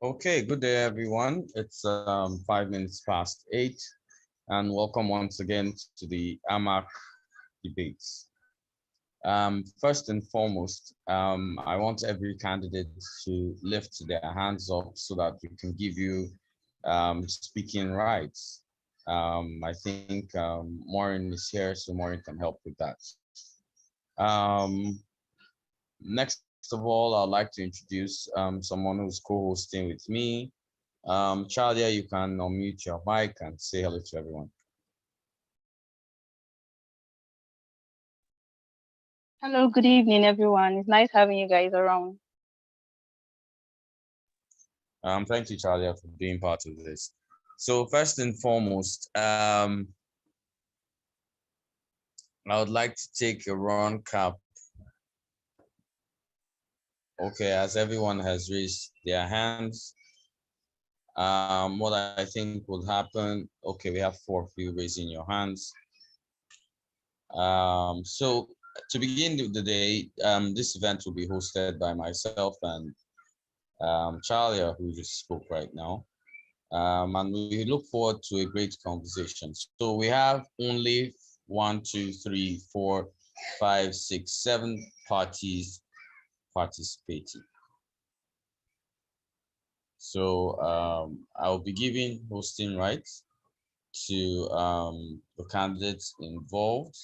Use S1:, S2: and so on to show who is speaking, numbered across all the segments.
S1: Okay, good day, everyone. It's 5 minutes past 8, and welcome once again to the AMAC debates. First and foremost, I want every candidate to lift their hands up so that we can give you speaking rights. I think Maureen is here, so Maureen can help with that. Next of all, I'd like to introduce someone who's co-hosting with me. Charlia, you can unmute your mic and say hello to everyone.
S2: Hello, good evening, everyone. It's nice having you guys around.
S1: Thank you, Charlia, for being part of this. So first and foremost, I would like to take a run cap. Okay, as everyone has raised their hands, what I think would happen, okay, we have 4 of you raising your hands. So to begin the day, this event will be hosted by myself and Charlia, who just spoke right now. And we look forward to a great conversation. So we have only 1, 2, 3, 4, 5, 6, 7 parties participating. So I'll be giving hosting rights to the candidates involved.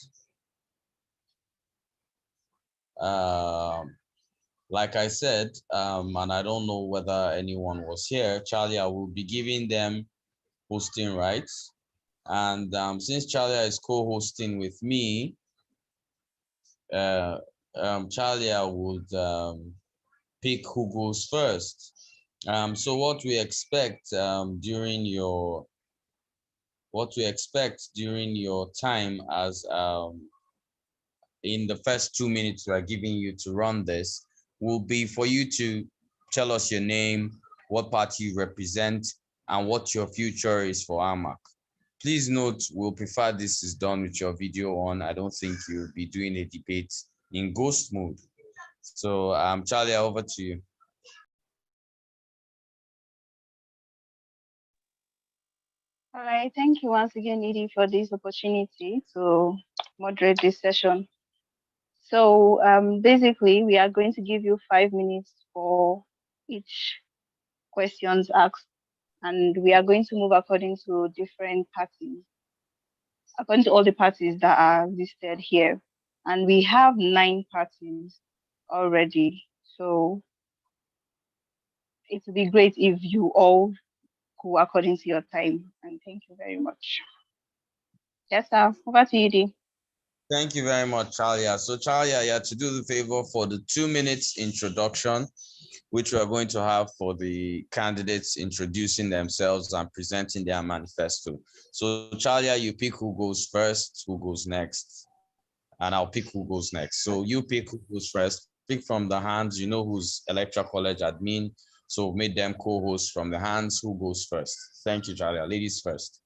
S1: Like I said, and I don't know whether anyone was here, Charlie, I will be giving them hosting rights. And since Charlie is co-hosting with me, Charlie would pick who goes first. So what we expect during your time as in the first 2 minutes we are giving you to run this will be for you to tell us your name, what party you represent, and what your future is for AMAC. Please note, we'll prefer this is done with your video on. I don't think you'll be doing a debate in ghost mode. So Charlie, over to you.
S2: All right, thank you once again, Edie, for this opportunity to moderate this session. So basically, we are going to give you 5 minutes for each questions asked, and we are going to move according to different parties, according to all the parties that are listed here. And we have 9 parties already. So it would be great if you all go according to your time. And thank you very much. Yes, sir. Over to you, Dee.
S1: Thank you very much, Charlia. So Charlia, yeah, to do the favor for the 2 minutes introduction, which we are going to have for the candidates introducing themselves and presenting their manifesto. So Charlia, you pick who goes first, who goes next, and I'll pick who goes next. So you pick who goes first, pick from the hands, you know who's Electoral College admin, so make them co-hosts from the hands, who goes first. Thank you, Charlia. Ladies first.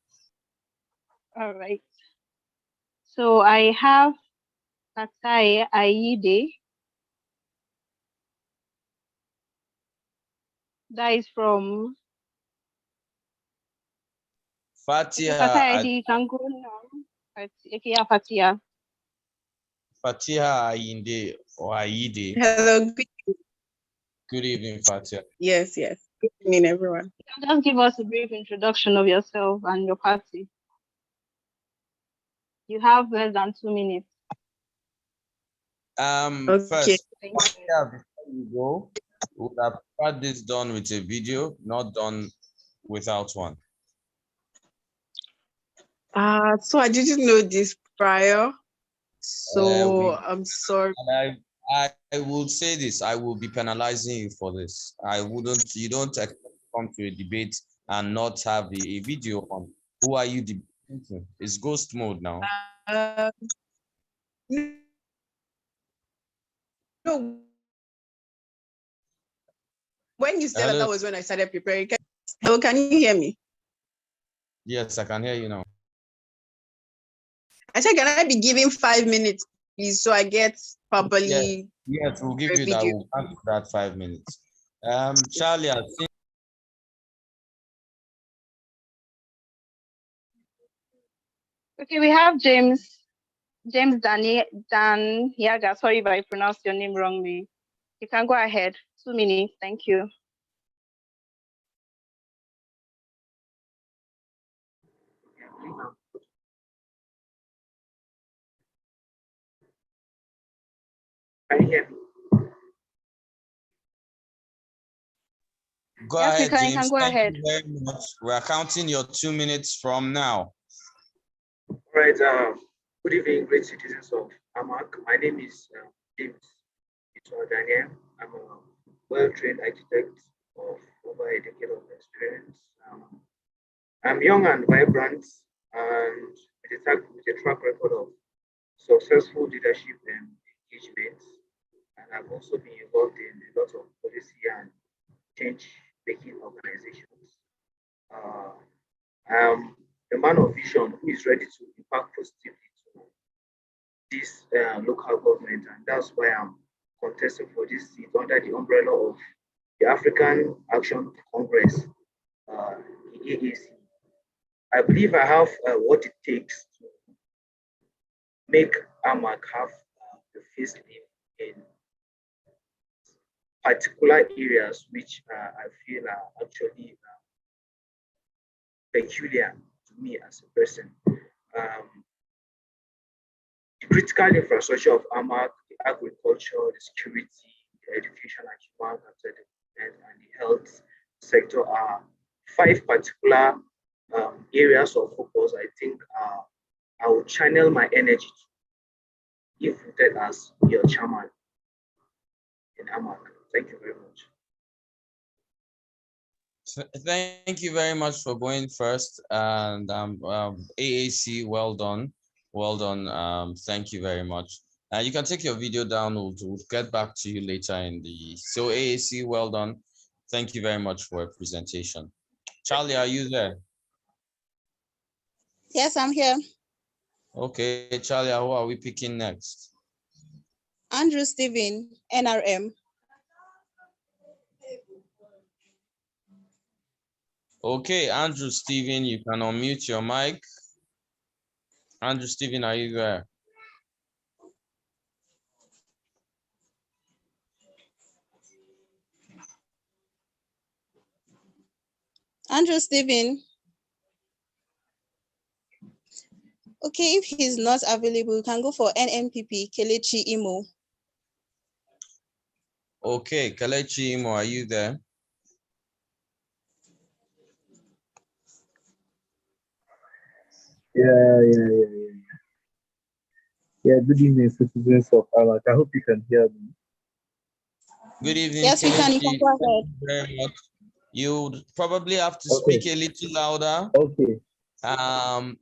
S2: All right. So I have Fatai Aide. That is from
S1: Fatia.
S2: Fatai Aide. You can go now. Okay, yeah, Fatia.
S1: Fatia Ainde or Aide.
S3: Hello.
S1: Good evening, Fatia.
S3: Yes. Good evening, everyone.
S2: You can just give us a brief introduction of yourself and your party. You have less than 2 minutes.
S3: Okay.
S1: First, before you go, we would have had this done with a video, not done without one.
S3: So I didn't know this prior. So I'm sorry.
S1: And I will say this, I will be penalizing you for this. You don't expect to come to a debate and not have a video on. Who are you debating? It's ghost mode now.
S3: No. When you said that was when I started preparing. Hello, can you hear me?
S1: Yes, I can hear you now.
S3: I said, can I be given 5 minutes, please, so I get properly?
S1: Yes, we'll give you that. We'll have that 5 minutes. Charlie, I think
S2: Okay, we have James Dan Yaga. Sorry if I pronounced your name wrongly. You can go ahead. 2 minutes. Thank you.
S4: Can you hear me?
S1: Go
S2: Yes,
S1: ahead,
S2: you
S1: James.
S2: can go
S1: Thank
S2: ahead.
S1: you very much. We're counting your 2 minutes from now.
S4: All right. Good evening, great citizens of Amak. My name is James Daniel. I'm a well-trained architect of over a decade of experience. I'm young and vibrant, and with a track record of successful leadership and engagement. And I've also been involved in a lot of policy and change-making organizations. I'm a man of vision who is ready to impact positively to this local government, and that's why I'm contesting for this seat under the umbrella of the African Action Congress, the AAC. I believe I have what it takes to make AMAC have the facelift in particular areas which I feel are actually peculiar to me as a person. The critical infrastructure of AMAC, the agriculture, the security, the education and human capital development, and the health sector are 5 particular areas of focus I think I will channel my energy to if voted as your chairman in AMAC. Thank you very much.
S1: Thank you very much for going first. And AAC, well done. Well done. Thank you very much. You can take your video down. We'll get back to you later in the. So AAC, well done. Thank you very much for your presentation. Charlie, are you there?
S5: Yes, I'm here.
S1: Okay, Charlie, who are we picking next?
S5: Andrew Stephen, NRM.
S1: Okay, Andrew Stephen, you can unmute your mic. Andrew Stephen, are you there?
S5: Andrew Stephen. Okay, if he's not available, we can go for NNPP, Kelechi Imo.
S1: Okay, Kelechi Imo, are you there?
S6: Yeah, good evening, citizens of Amak. I hope you can hear me.
S1: Good evening,
S5: yes, we can. You can go ahead.
S1: Thank you very much. You probably have to
S6: Okay.
S1: speak a little louder.
S6: Okay.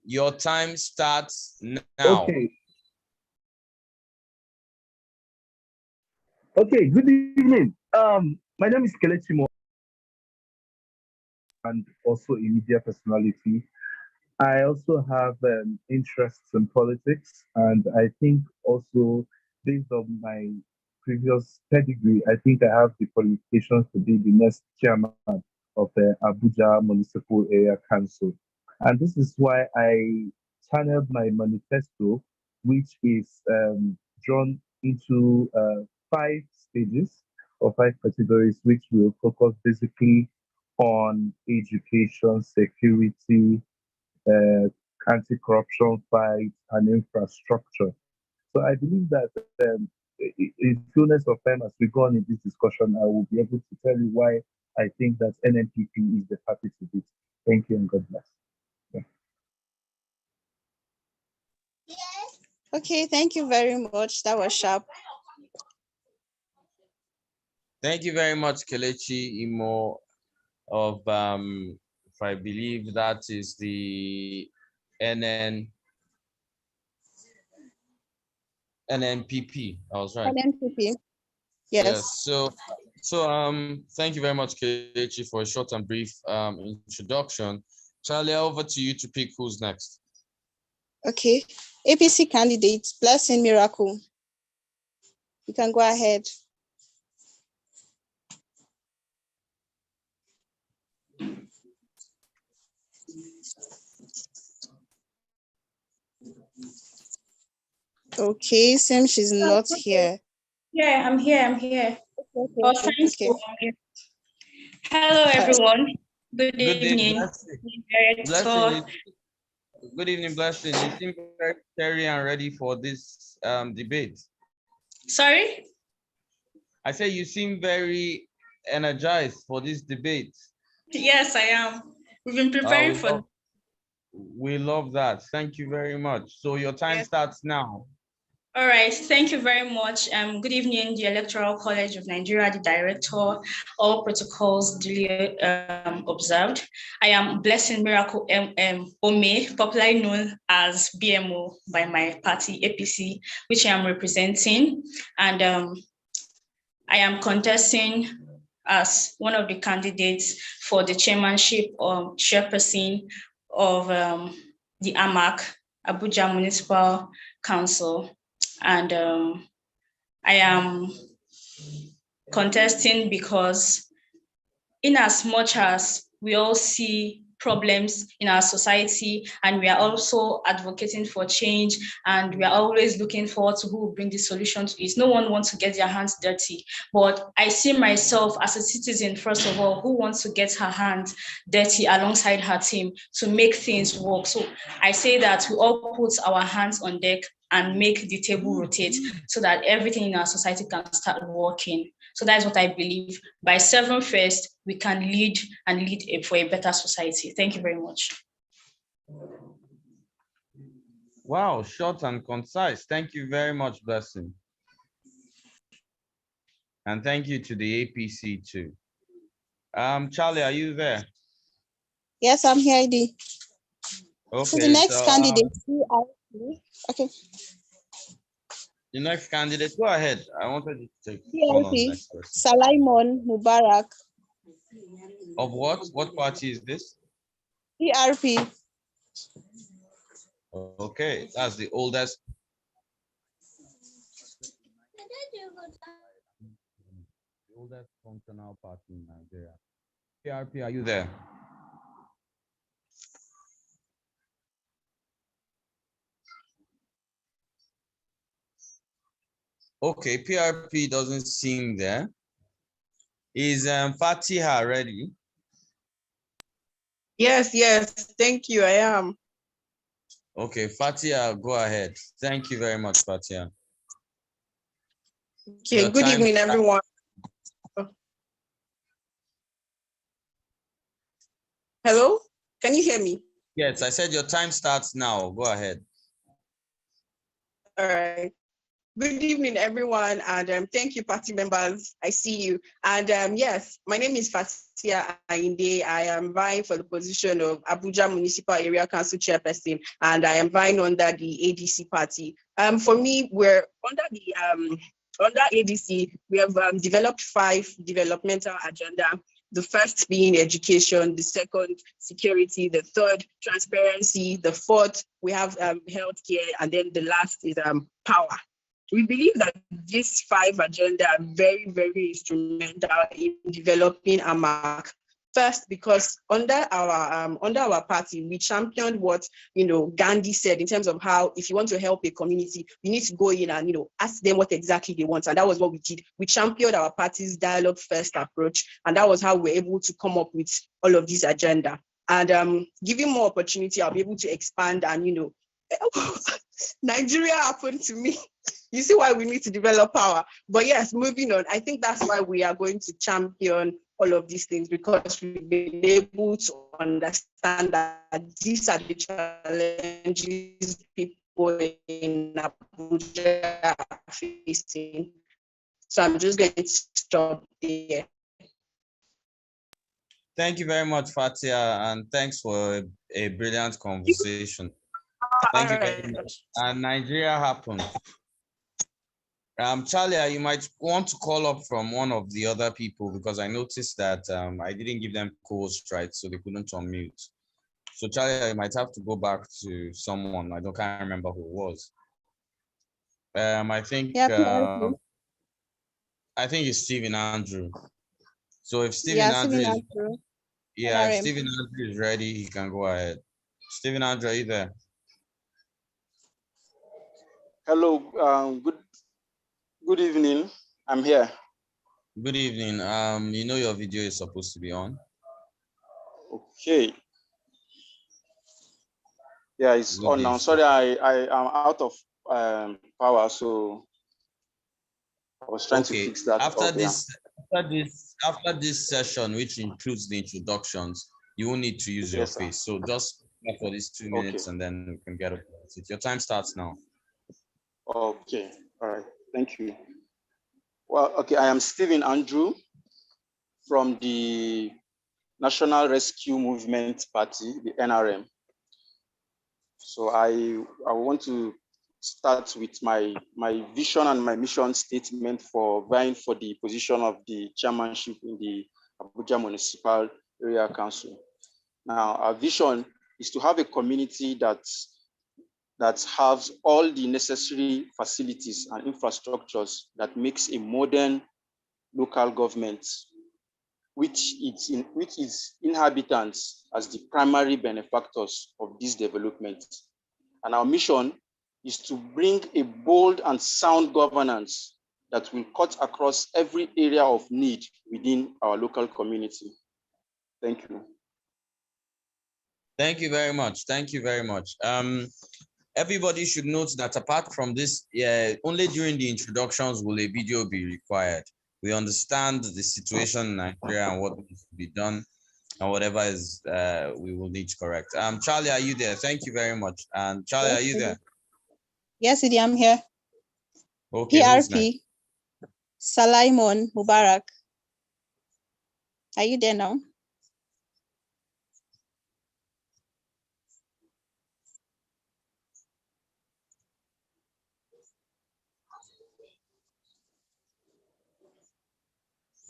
S1: Your time starts now.
S6: Okay, good evening. My name is Kelechi Imo and also a media personality. I also have interests in politics, and I think also based on my previous pedigree, I think I have the qualifications to be the next chairman of the Abuja Municipal Area Council. And this is why I channeled my manifesto, which is drawn into 5 stages or 5 categories, which will focus basically on education, security, uh, anti-corruption fight, and infrastructure. So I believe that in fullness of time, as we go on in this discussion, I will be able to tell you why I think that NNPP is the party to beat. Thank you and God bless. Yeah.
S5: Okay, thank you very much. That was sharp.
S1: Thank you very much, Kelechi Imo of, if I believe that is the NNPP. I was right.
S5: NNPP. Yes.
S1: So thank you very much, Kelechi, for a short and brief introduction. Charlie, over to you to pick who's next.
S5: Okay. APC candidate, Blessing Miracle. You can go ahead. Okay, seems she's not here.
S7: Yeah, I'm here. I'm here.
S5: Okay.
S7: I was trying to unmute. Hello, everyone. Good evening.
S1: Blessing. Good evening, Blessing. You seem very cheery and ready for this debate.
S7: Sorry?
S1: I say you seem very energized for this debate.
S7: Yes, I am. We've been preparing for.
S1: We love that. Thank you very much. So your time starts now.
S7: All right, thank you very much. Good evening, the Electoral College of Nigeria, the director, all protocols duly observed. I am Blessing Miracle Ome, popularly known as BMO by my party, APC, which I am representing. And I am contesting as one of the candidates for the chairmanship or chairperson of the AMAC, Abuja Municipal Council. And I am contesting because in as much as we all see problems in our society and we are also advocating for change and we are always looking forward to who will bring the solution to it. No one wants to get their hands dirty, but I see myself as a citizen, first of all, who wants to get her hands dirty alongside her team to make things work. So I say that we all put our hands on deck and make the table rotate so that everything in our society can start working. So that's what I believe. By 7th, we can lead for a better society. Thank you very much.
S1: Wow, short and concise. Thank you very much, Blessing. And thank you to the APC too. Charlie, are you there?
S5: Yes, I'm here, ID.
S1: Okay.
S5: So the next candidate, okay.
S1: The next candidate, go ahead. I wanted to take
S5: PRP, Salaimon Mubarak.
S1: Of what? What party is this?
S5: PRP.
S1: Okay, that's the oldest. The oldest functional party in Nigeria. PRP, are you there? Okay, PRP doesn't seem there. Is Fatiha ready?
S3: Yes, thank you, I am.
S1: Okay, Fatiha, go ahead. Thank you very much, Fatiha.
S3: Okay, good evening, everyone. Hello, can you hear me?
S1: Yes, I said your time starts now. Go ahead.
S3: All right. Good evening, everyone, and thank you, party members. I see you. And yes, my name is Fatia Ainde. I am vying for the position of Abuja Municipal Area Council Chairperson, and I am vying under the ADC party. For me, we're under the under ADC. We have developed 5 developmental agenda. The first being education, the second, security, the third, transparency, the fourth, we have healthcare, and then the last is power. We believe that these 5 agenda are very, very instrumental in developing AMAC. First, because under our party, we championed what Gandhi said in terms of how if you want to help a community, you need to go in and ask them what exactly they want, and that was what we did. We championed our party's dialogue first approach, and that was how we were able to come up with all of these agenda. And giving more opportunity, I'll be able to expand and Nigeria happened to me. You see why we need to develop power. But yes, moving on, I think that's why we are going to champion all of these things, because we've been able to understand that these are the challenges people in Abuja are facing. So I'm just going to stop there.
S1: Thank you very much, Fatia, and thanks for a brilliant conversation. Thank you very much. And Nigeria happened. Charlie, you might want to call up from one of the other people, because I noticed that I didn't give them co-host rights, so they couldn't unmute. So Charlie, you might have to go back to someone. Can't remember who it was. I think it's Stephen Andrew. So if Stephen Andrew is ready, he can go ahead. Stephen Andrew, are you there?
S8: Hello, good evening. I'm here.
S1: Good evening. You know your video is supposed to be on.
S8: Okay. Yeah, it's
S1: Good
S8: on now.
S1: day.
S8: Sorry, I am out of power, so I was trying to
S1: Okay.
S8: fix that
S1: After
S8: up. Yeah.
S1: after this session, which includes the introductions, you will need to use your
S8: Yes, sir.
S1: face. So just for these 2 minutes,
S8: Okay.
S1: and then we can get it. Your time starts now.
S8: Okay. All right. Thank you. Well, okay. I am Stephen Andrew from the National Rescue Movement Party, the NRM. So I want to start with my vision and my mission statement for vying for the position of the chairmanship in the Abuja Municipal Area Council. Now, our vision is to have a community that has all the necessary facilities and infrastructures that makes a modern local government, which its inhabitants as the primary benefactors of this development. And our mission is to bring a bold and sound governance that will cut across every area of need within our local community. Thank you.
S1: Thank you very much. Thank you very much. Everybody should note that apart from this, only during the introductions will a video be required. We understand the situation in Nigeria and what needs to be done, and whatever is we will need to correct. Charlie, are you there? Thank you very much. And Charlie,
S5: Yes,
S1: are you there?
S5: Yes, Idi, I'm here.
S1: Okay. Who's next?
S5: PRP, Salaimon Mubarak. Are you there now?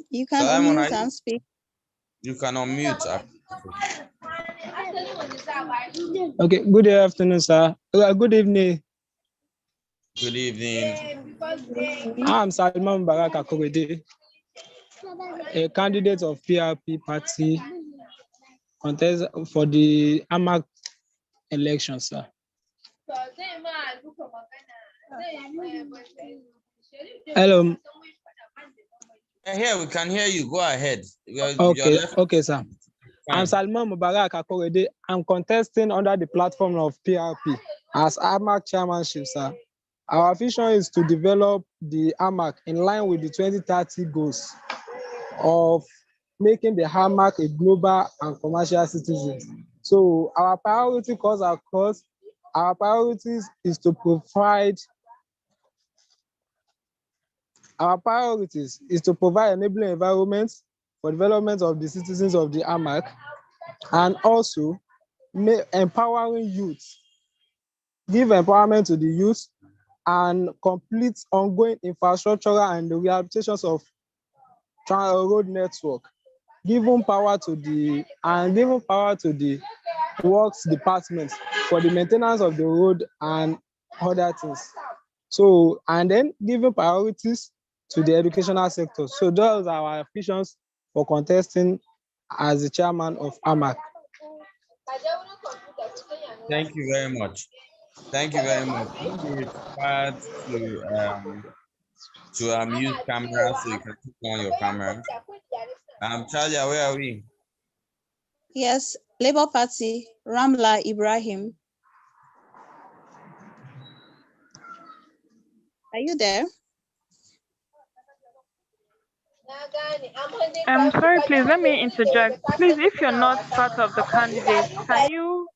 S5: You can
S1: Simon,
S5: unmute and speak.
S1: You can unmute.
S9: Okay, good afternoon, sir. Good evening.
S1: Good evening.
S9: I'm Salman Mubarak Akorede, a candidate of PRP party contest for the AMAC election, sir. Hello.
S1: Here, we can hear you. Go ahead.
S9: Okay, sir. Fine. I'm Salman Mubarak Akorede. I'm contesting under the platform of PRP as AMAC chairmanship, sir. Our vision is to develop the AMAC in line with the 2030 goals of making the AMAC a global and commercial citizen. So our priority calls across. Our priorities is to provide. Our priorities is to provide enabling environments for development of the citizens of the AMAC, and also empowering youth, give empowerment to the youth, and complete ongoing infrastructural and the rehabilitations of road network, giving power to the works department for the maintenance of the road and other things. So, and then giving priorities to the educational sector. So those are our visions for contesting as the chairman of AMAC.
S1: Thank you very much. Thank you very much. You're required to use camera, so you can put on your camera. Charlie, where are we?
S5: Yes, Labour Party, Ramla Ibrahim. Are you there?
S10: I'm sorry, please let me interject. Please, if you're not part of the candidates, can you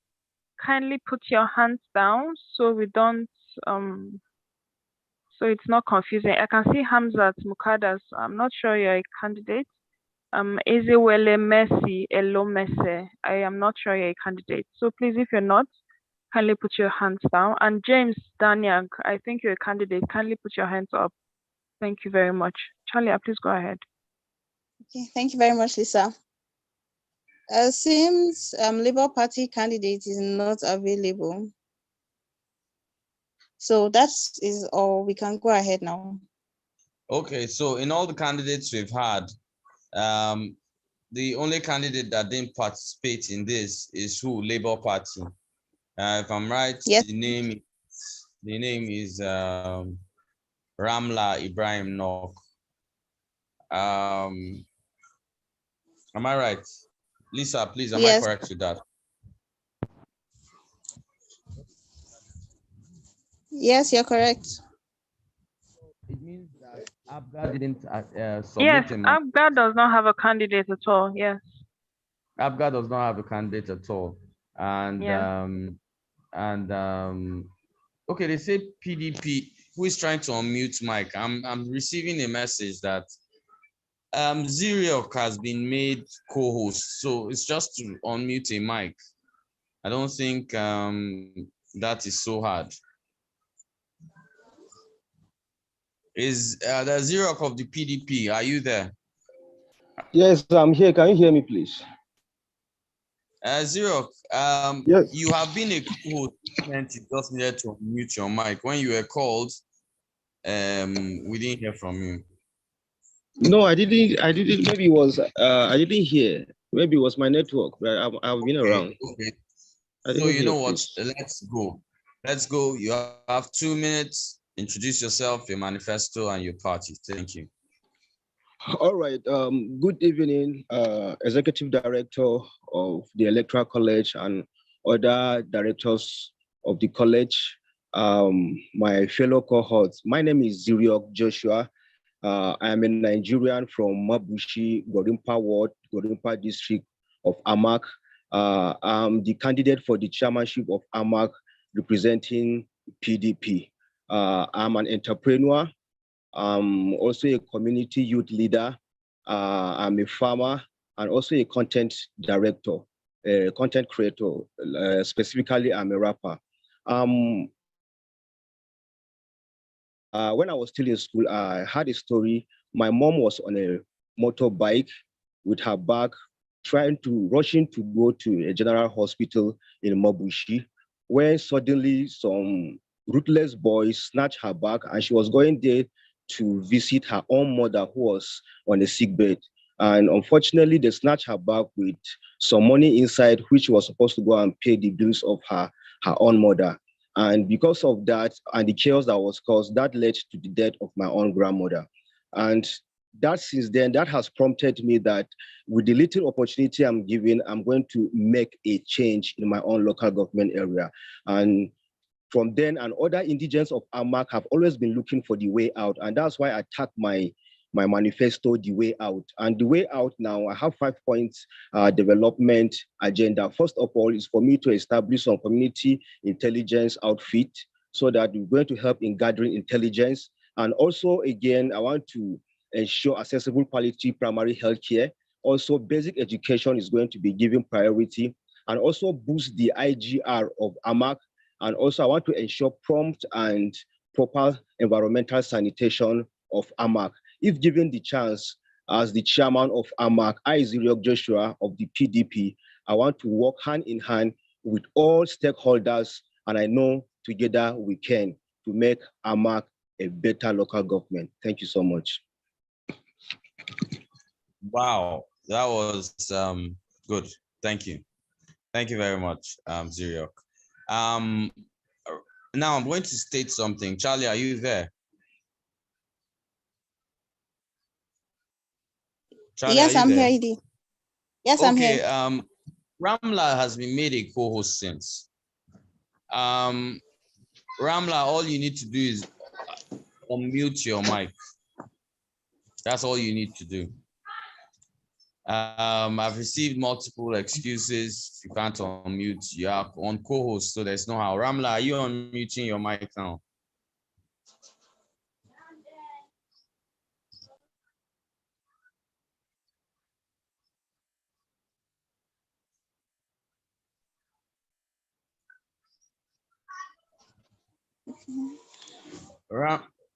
S10: kindly put your hands down so we don't so it's not confusing. I can see Hamzat Mukadas. I'm not sure you're a candidate. Ezewele Messi Elomese. I am not sure you're a candidate. So please, if you're not, kindly put your hands down. And James Danyang, I think you're a candidate. Kindly put your hands up. Thank you very much. Charlie, please go ahead.
S5: Okay, thank you very much, Lisa. Since Labour Party candidate is not available, so that is all. We can go ahead now. Okay,
S1: so in all the candidates we've had, the only candidate that didn't participate in this is who? Labour Party. If I'm right, yes. The The name is Ramla Ibrahim Nok. Am I right? Lisa, please, am I correct with that?
S5: Yes, you're correct.
S1: It means that ABGA didn't
S10: Yes,
S1: submit a
S10: ABGA does not have a candidate at all. Yes.
S1: ABGA does not have a candidate at all. And
S10: Yeah.
S1: Okay, they say PDP. Who is trying to unmute Mike? I'm receiving a message that Ziriok has been made co-host, so it's just to unmute a mic. I don't think that is so hard. Is the Ziriok of the PDP? Are you there?
S11: Yes, I'm here. Can you hear me, please?
S1: Ziriok,
S11: yes.
S1: You have been a co-host, and you just needed to unmute your mic. When you were called, we didn't hear from you.
S11: No, I didn't. Maybe it was. I didn't hear. Maybe it was my network. But I've been around.
S1: Okay. So you know what? Let's go. Let's go. You have 2 minutes. Introduce yourself, your manifesto, and your party. Thank you.
S11: All right. Good evening, Executive Director of the Electoral College and other directors of the college, my fellow cohorts. My name is Ziriok Joshua. I am a Nigerian from Mabushi, Gorimpa Ward, Gorimpa District of Amak. I'm the candidate for the chairmanship of Amak representing PDP. I'm an entrepreneur. I'm also a community youth leader. I'm a farmer and also a content director, a content creator. Specifically, I'm a rapper. When I was still in school, I had a story. My mom was on a motorbike with her bag, rushing to go to a general hospital in Mabushi, when suddenly some ruthless boys snatched her bag and she was going there to visit her own mother who was on a sick bed. And unfortunately, they snatched her bag with some money inside, which was supposed to go and pay the bills of her own mother. And because of that and the chaos that was caused, that led to the death of my own grandmother. And that since then, that has prompted me that with the little opportunity I'm given, I'm going to make a change in my own local government area. And from then, and other indigents of Amak have always been looking for the way out. And that's why I tagged my manifesto, The Way Out. And the way out now, I have 5 points development agenda. First of all, is for me to establish some community intelligence outfit so that we're going to help in gathering intelligence. And also, again, I want to ensure accessible quality primary health care. Also, basic education is going to be given priority, and also boost the IGR of Amak. And also, I want to ensure prompt and proper environmental sanitation of Amak. If given the chance, as the chairman of Amak, I, Ziriok Joshua of the PDP, I want to work hand in hand with all stakeholders, and I know together we can to make Amak a better local government. Thank you so much.
S1: Wow, that was good. Thank you. Thank you very much, Ziriok. Now I'm going to state something. Charlie, are you there? Charlie,
S5: yes, I'm
S1: there?
S5: here, Edie. Yes,
S1: okay,
S5: I'm here.
S1: Ramla has been made a co-host since. Ramla, all you need to do is unmute your mic. That's all you need to do. I've received multiple excuses. You can't unmute. You are on co-host, so there's no how. Ramla, are you unmuting your mic now?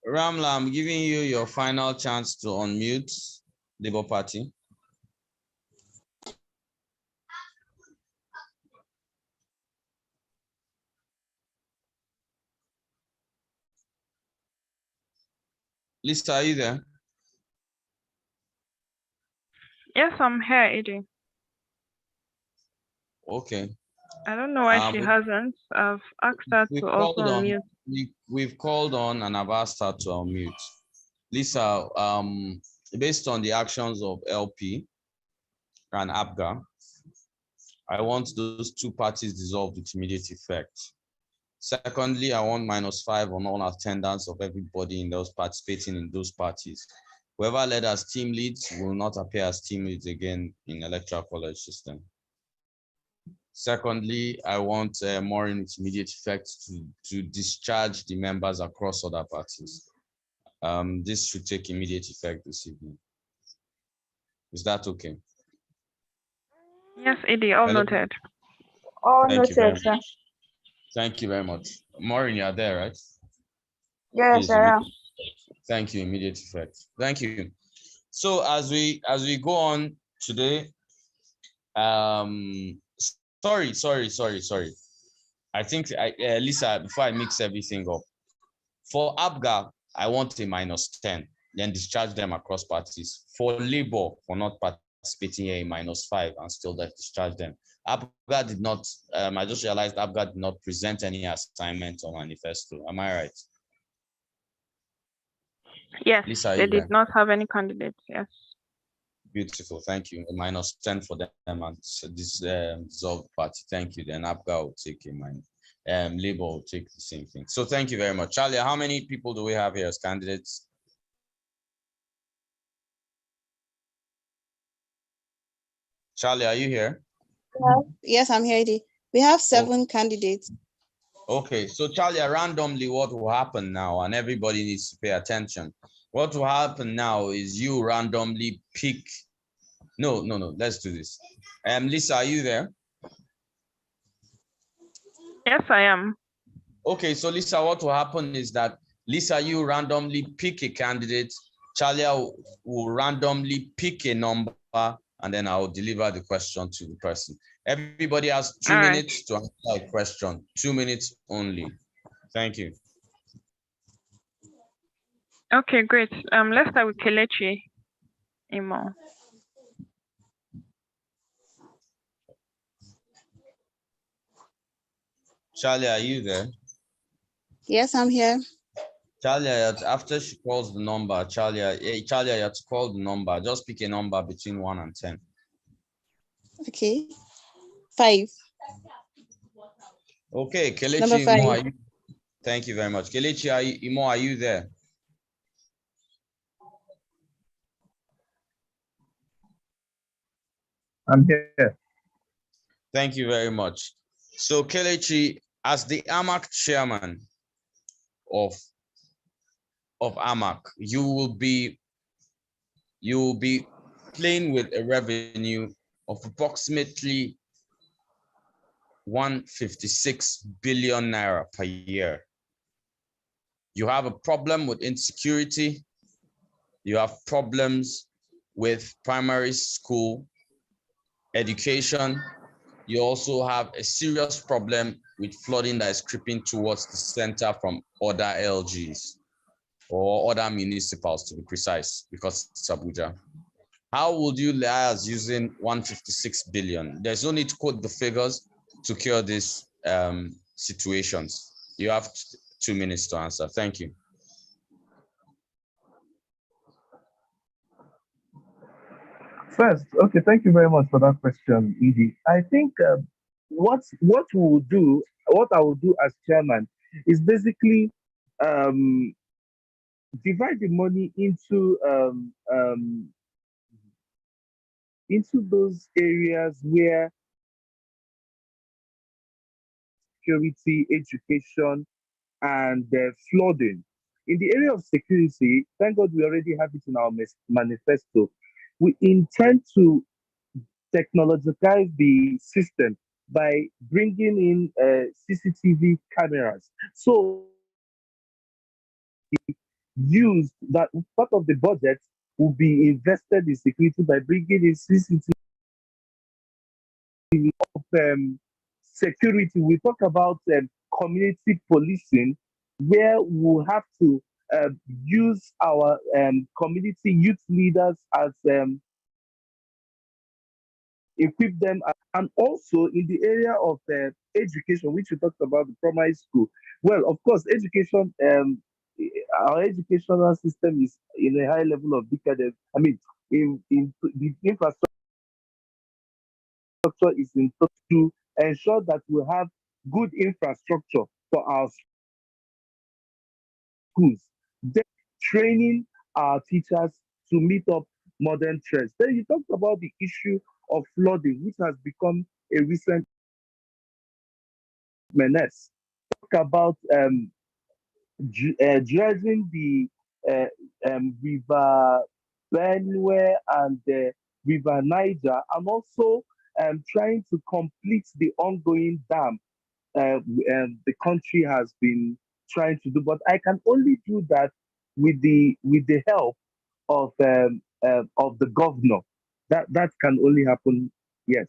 S1: Ramla, I'm giving you your final chance to unmute Labour Party. Lisa, are you there?
S10: Yes, I'm here, Edie.
S1: Okay.
S10: I don't know why she hasn't. I've asked her to also unmute.
S1: we've called on and I've asked her to unmute. Lisa, based on the actions of LP and APGA, I want those two parties dissolved with immediate effect. Secondly, I want -5 on all attendance of everybody in those participating in those parties. Whoever led as team leads will not appear as team leads again in electoral college system. Secondly, I want more in its immediate effect to discharge the members across other parties. This should take immediate effect this evening. Is that okay?
S10: Yes, Edie, all
S1: Hello?
S10: noted.
S12: All
S1: Thank you very
S12: noted, sir.
S1: much. Thank you very much. Maureen, you are there, right?
S12: Yes,
S1: Please,
S12: I am.
S1: thank you, immediate effect. Thank you. So as we go on today, sorry. I think Lisa, before I mix everything up, for APGA, I want a -10, then discharge them across parties. For Labour, for not participating here, a -5, and still discharge them. APGA did not, I just realized APGA did not present any assignment or manifesto. Am I right?
S10: Yes,
S1: Lisa,
S10: they did not have any candidates, yes.
S1: Beautiful, thank you. A -10 for them and this dissolved party. Thank you. Then APGA will take a minus. Labour will take the same thing. So thank you very much. Charlie, how many people do we have here as candidates? Charlie, are you here?
S5: Yes, I'm here. Edie. We have 7 candidates.
S1: Okay, so Charlie, randomly what will happen now, and everybody needs to pay attention. What will happen now is you randomly pick. No, let's do this. Lisa, are you there?
S10: Yes, I am.
S1: Okay, so Lisa, what will happen is that Lisa, you randomly pick a candidate. Charlie will randomly pick a number, and then I will deliver the question to the person. Everybody has 2 minutes to answer a question. 2 minutes only. Thank you.
S10: Okay, great. Let's start with Kelechi Imo.
S1: Charlie, are you there?
S5: Yes, I'm here.
S1: Charlie, after she calls the number, Charlie, you have to call the number. Just pick a number between 1 and 10.
S5: Okay. 5.
S1: Okay, Kelechi
S5: Number 5.
S1: Imo, thank you very much. Kelechi Imo, are you there?
S6: I'm here.
S1: Thank you very much. So Kelechi, as the AMAC chairman of AMAC, you will be playing with a revenue of approximately 156 billion naira per year. You have a problem with insecurity. You have problems with primary school education. You also have a serious problem with flooding that is creeping towards the center from other LGs or other municipals, to be precise, because it's Abuja. How would you liaise using 156 billion? There's no need to quote the figures to cure these situations. You have 2 minutes to answer. Thank you.
S6: First, okay, thank you very much for that question, Edie. I think what I will do as chairman is basically divide the money into those areas where security, education, and flooding. In the area of security, thank God we already have it in our manifesto. We intend to technologize the system by bringing in CCTV cameras. So used that part of the budget will be invested in security by bringing in CCTV of security. We talk about community policing, where we'll have to use our community youth leaders as equip them, and also in the area of education, which we talked about, the primary school, Well, of course, education. Our educational system is in a high level of decadence. I mean, in the infrastructure is in to ensure that we have good infrastructure for our schools, then training our teachers to meet up modern trends. Then you talked about the issue of flooding, which has become a recent menace. Talk about dredging the river Benue and the river Niger, and also trying to complete the ongoing dam the country has been trying to do. But I can only do that with the help of the governor. That can only happen. Yes.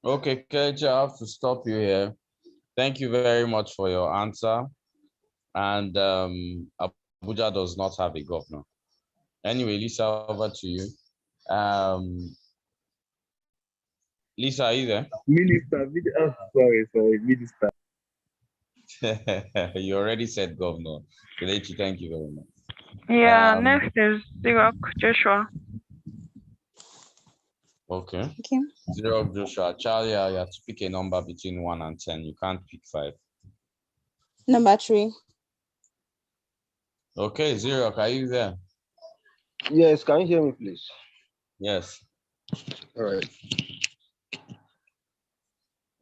S1: Okay, Keja, I have to stop you here. Thank you very much for your answer. And Abuja does not have a governor. Anyway, Lisa, over to you. Lisa, are you there?
S6: Minister, sorry, Minister.
S1: You already said governor. Kelechi, thank you very much.
S10: Yeah, next is Zirok Joshua.
S1: Okay.
S5: Okay.
S1: Zirok Joshua. Charlie, you have to pick a number between 1 and 10. You can't pick 5.
S5: Number 3.
S1: Okay, Zirok, are you there?
S11: Yes, can you hear me, please?
S1: Yes.
S11: All right.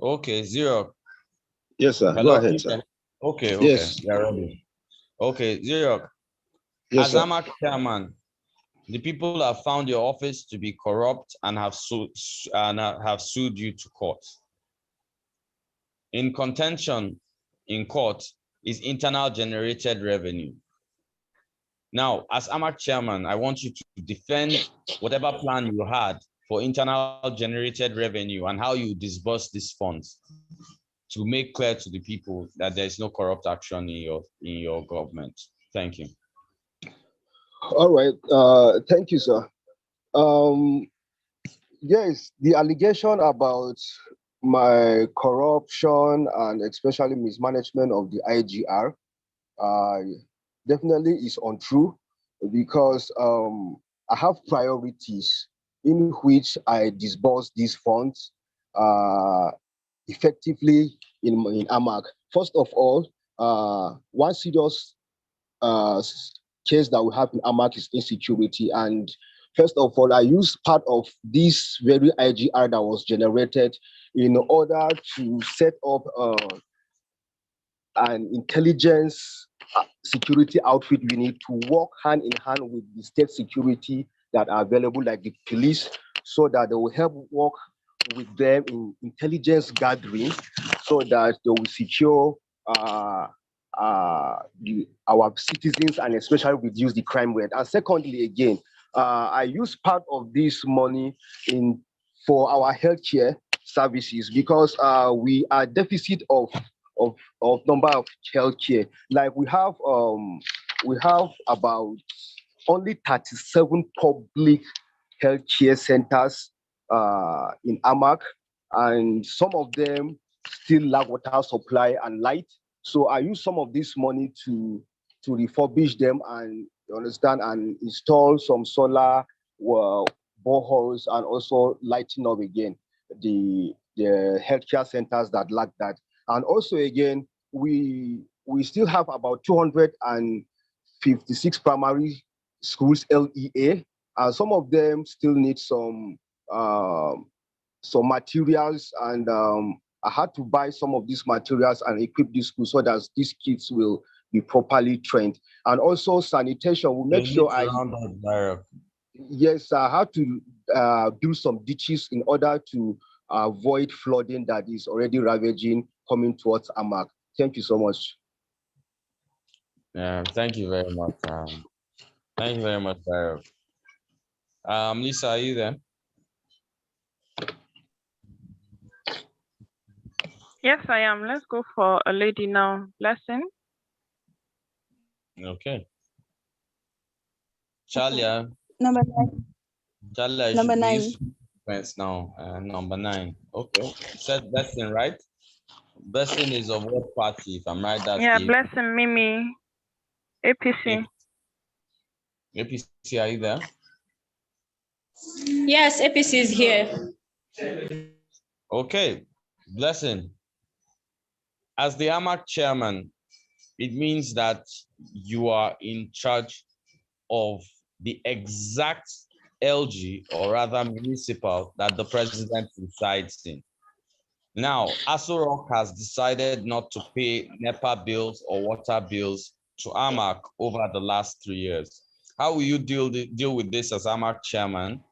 S1: Okay, Zirok.
S11: Yes, sir.
S1: Hello,
S11: Go ahead, sir.
S1: Okay,
S11: Yes.
S1: you're ready. Okay, Zirok.
S11: Yes,
S1: as
S11: sir.
S1: AMAC chairman, the people have found your office to be corrupt and have sued you to court. In contention in court is internal generated revenue. Now, as AMAC chairman, I want you to defend whatever plan you had for internal generated revenue and how you disburse these funds to make clear to the people that there is no corrupt action in your government. Thank you.
S11: All right. Thank you, sir. Yes, the allegation about my corruption and especially mismanagement of the IGR definitely is untrue, because I have priorities in which I disburse these funds effectively in AMAC. First of all, one serious case that we have in AMAC is insecurity. And first of all, I use part of this very IGR that was generated in order to set up an intelligence security outfit. We need to work hand in hand with the state security that are available, like the police, so that they will help work with them in intelligence gathering, so that they will secure our citizens and especially reduce the crime rate. And secondly, again, I use part of this money for our healthcare services, because we are deficit of number of healthcare. Like we have about only 37 public healthcare centers in AMAC, and some of them still lack water supply and light. So I use some of this money to refurbish them and and install some solar boreholes, and also lighting up again the healthcare centers that lack that. And also again, we still have about 256 primary schools LEA, and some of them still need some materials, and I had to buy some of these materials and equip these schools so that these kids will be properly trained. And also sanitation, we make sure yes, I had to do some ditches in order to avoid flooding that is already ravaging coming towards AMAC. Thank you so much.
S1: Thank you very much. Thank you very much, Barrow. Lisa, are you there?
S10: Yes, I am. Let's go for a lady now. Blessing.
S1: Okay. Chalia.
S5: Number 9.
S1: Chalia,
S5: Number 9.
S1: Now. Number 9. Okay. Said Blessing, right? Blessing is of what party? If I'm right, that's
S10: Yeah,
S1: the
S10: Blessing Mimi, APC.
S1: APC. Are you there?
S7: Yes, APC is here.
S1: Okay, Blessing. As the AMAC chairman, it means that you are in charge of the exact LG, or rather municipal, that the president resides in. Now, Aso Rock has decided not to pay NEPA bills or water bills to AMAC over the last 3 years. How will you deal with this as AMAC chairman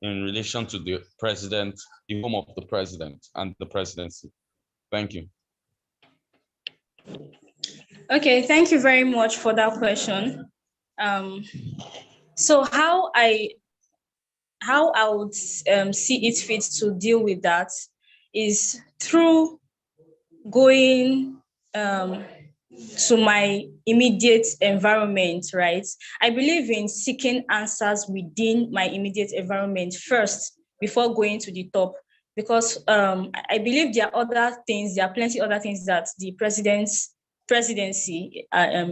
S1: in relation to the president, the home of the president and the presidency? Thank you.
S7: Okay, thank you very much for that question. So how I would see it fit to deal with that is through going to my immediate environment, right? I believe in seeking answers within my immediate environment first before going to the top, because I believe there are plenty other things that the presidency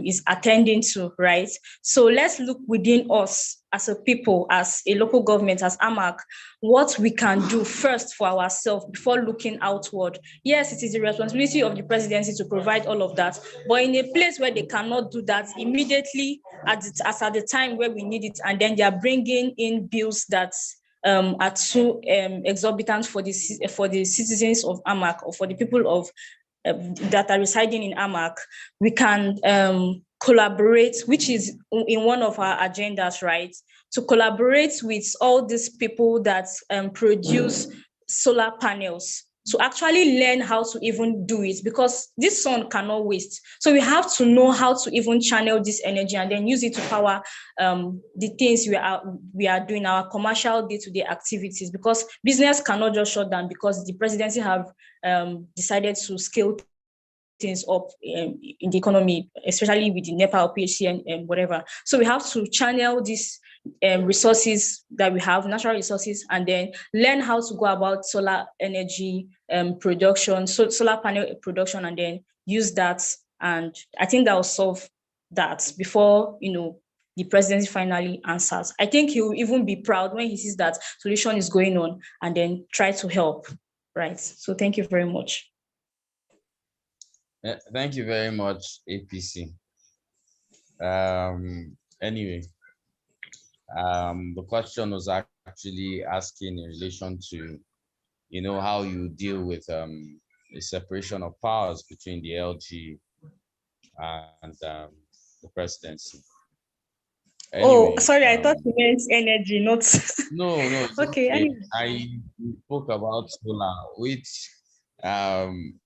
S7: is attending to, right? So let's look within us as a people, as a local government, as AMAC, what we can do first for ourselves before looking outward. Yes, it is the responsibility of the presidency to provide all of that, but in a place where they cannot do that immediately at the time where we need it, and then they are bringing in bills that are too exorbitant for the citizens of AMAC, or for the people of that are residing in AMAC, we can collaborate, which is in one of our agendas, right? To collaborate with all these people that produce solar panels, to actually learn how to even do it, because this sun cannot waste. So we have to know how to even channel this energy and then use it to power the things we are doing, our commercial day-to-day activities, because business cannot just shut down because the presidency have decided to scale things up in the economy, especially with the NEPA or PHC and whatever. So we have to channel these resources that we have, natural resources, and then learn how to go about solar energy production, solar panel production, and then use that. And I think that will solve that before, the presidency finally answers. I think he will even be proud when he sees that solution is going on and then try to help, right? So thank you very much.
S1: Thank you very much, APC. Anyway, the question was actually asking in relation to, how you deal with the separation of powers between the LG and the presidency. Anyway,
S7: sorry, I thought you meant energy, not.
S1: No.
S7: Okay. Anyway.
S1: I spoke about solar, which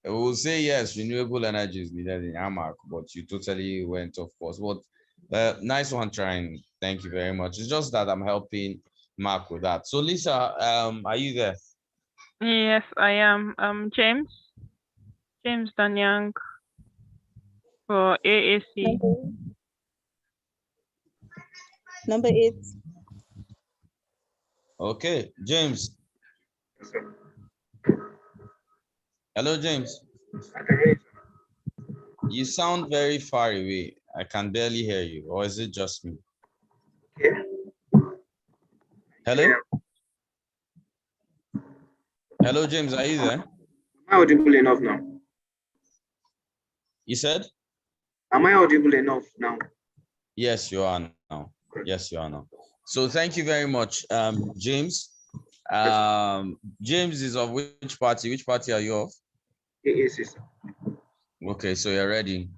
S1: we'll say yes, renewable energy is needed in AMAC, but you totally went off course. But nice one trying. Thank you very much. It's just that I'm helping Mark with that. So Lisa, are you there?
S10: Yes, I am. James Danyang for AAC.
S5: Number 8.
S1: Okay, James. Hello, James. You sound very far away. I can barely hear you, or is it just me? Hello? Hello, James, are you there?
S4: Am I audible enough now?
S1: You said?
S4: Am I audible enough now?
S1: Yes, you are now. Yes, you are now. So thank you very much, James. James is of which party? Which party are you of?
S4: AAC.
S1: Okay, so you're ready.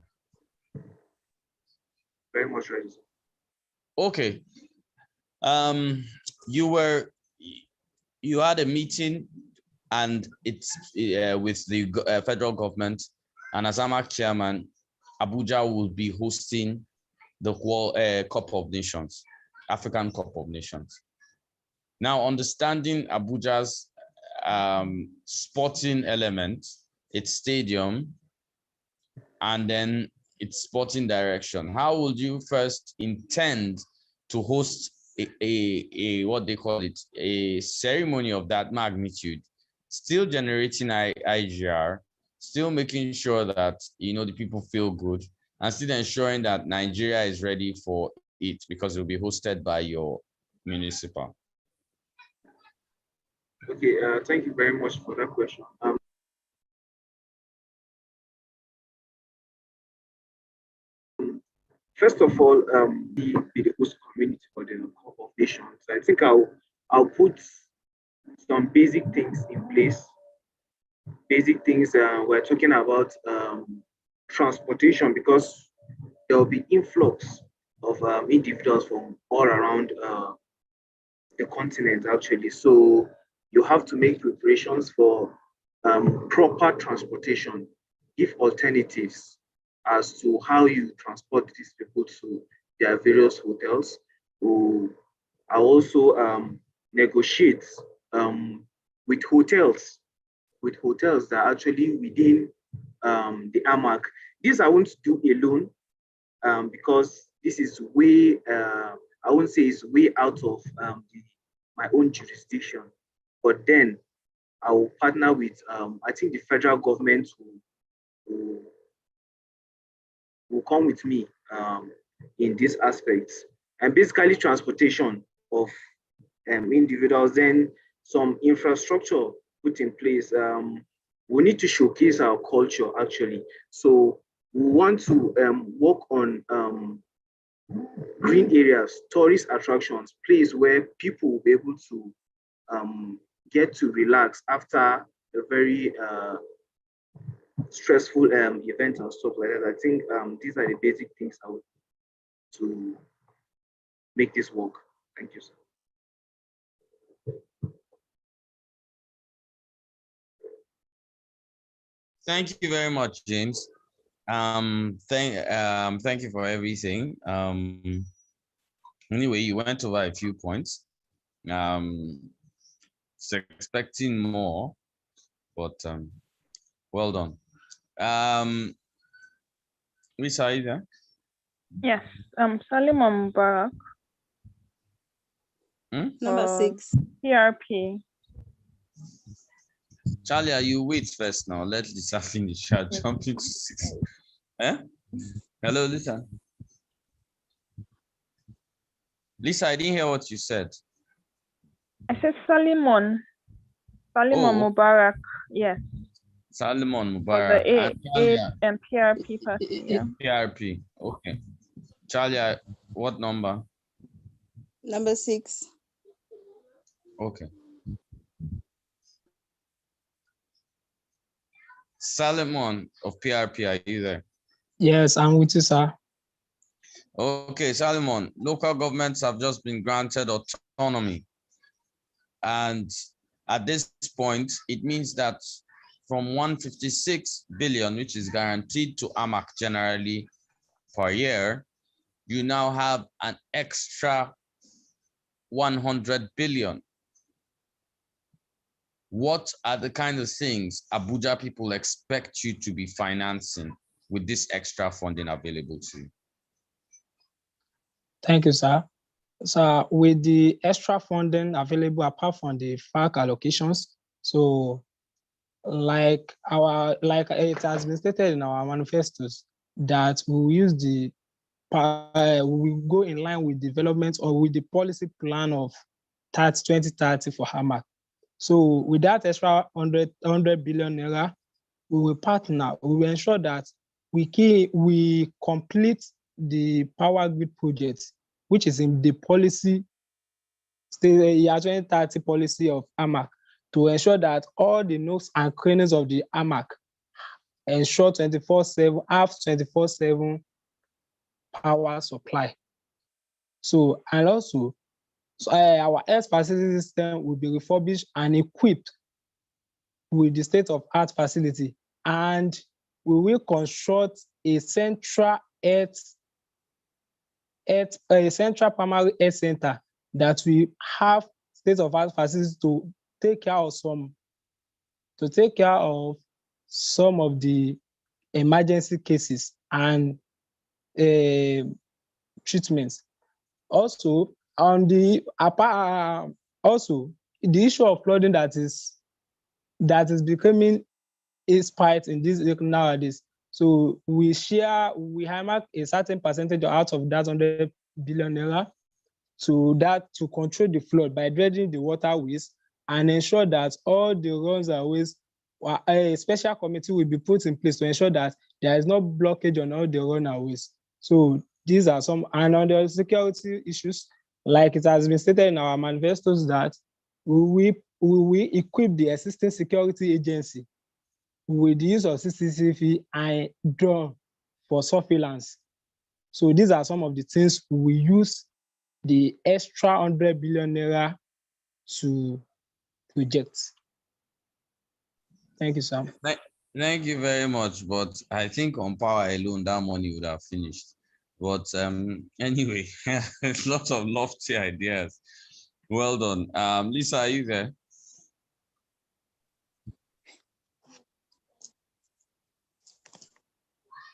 S4: Very much ready.
S1: Okay. You had a meeting, and it's with the federal government, and as AMAC chairman, Abuja will be hosting the Cup of Nations, African Cup of Nations. Now, understanding Abuja's sporting element, its stadium, and then its sporting direction, how would you first intend to host a what they call it, a ceremony of that magnitude, still generating IGR, still making sure that, the people feel good, and still ensuring that Nigeria is ready for it because it will be hosted by your municipal.
S4: Okay, thank you very much for that question. First of all, be the host community for the Cup of Nations. I think I'll put some basic things in place. Basic things we're talking about transportation, because there will be influx of individuals from all around the continent actually. So you have to make preparations for proper transportation, give alternatives as to how you transport these people to their various hotels. I also negotiate with hotels that are actually within the AMAC. This I won't do alone because this is way, I won't say it's way out of my own jurisdiction, but then I will partner with, I think the federal government will come with me in these aspects. And basically transportation of individuals, then some infrastructure put in place. We need to showcase our culture actually. So we want to work on green areas, tourist attractions, place where people will be able to get to relax after a very stressful event and stuff like that. I think these are the basic things I would to make this work. Thank you, sir.
S1: Thank you very much, James. Thank you for everything. Anyway, you went over a few points. Expecting more, but well done. Lisa, are you there?
S10: Yes. Salimon Mubarak.
S5: Number 6.
S10: PRP.
S1: Charlie, you wait first now. Let Lisa finish. I'll jump into 6. Eh? Hello, Lisa. Lisa, I didn't hear what you said.
S10: I said Salimon. Mubarak. Yes.
S1: Salimon
S10: For
S1: Mubarak.
S10: the PRP party. Yeah.
S1: PRP. Okay. Charlie, what number?
S5: Number 6.
S1: Okay. Salimon of PRP, are you there?
S9: Yes, I'm with you, sir.
S1: Okay, Salimon, local governments have just been granted autonomy. And at this point, it means that from 156 billion, which is guaranteed to AMAC generally per year, you now have an extra 100 billion. What are the kind of things Abuja people expect you to be financing with this extra funding available to you?
S9: Thank you, sir. So with the extra funding available apart from the FARC allocations, so like it has been stated in our manifestos that we will use we go in line with development or with the policy plan of 2030 for AMAC. So with that extra 100 billion naira, we will partner. We will ensure that we complete the power grid project, which is in the policy, year 2030 policy of AMAC, to ensure that all the nooks and crannies of the AMAC ensure 24/7 power supply. So, and also, our air facility system will be refurbished and equipped with the state-of-art facility, and we will construct a central primary health center that will have state-of-art facilities to take care of some of the emergency cases and treatments. Also, on the the issue of flooding that is becoming is part in this nowadays. So we earmark a certain percentage out of that 100 billion naira to control the flood by dredging the waterways and ensure that all the runs and ways, a special committee will be put in place to ensure that there is no blockage on all the runaways. So these are some, and on the security issues, like it has been stated in our manifestos, that we equip the existing security agency with the use of CCTV and drone for surveillance. So these are some of the things we use the extra 100 billion naira to project. Thank you, Sam.
S1: Thank you very much. But I think on power alone, that money would have finished. But anyway, lots of lofty ideas. Well done. Lisa, are you there?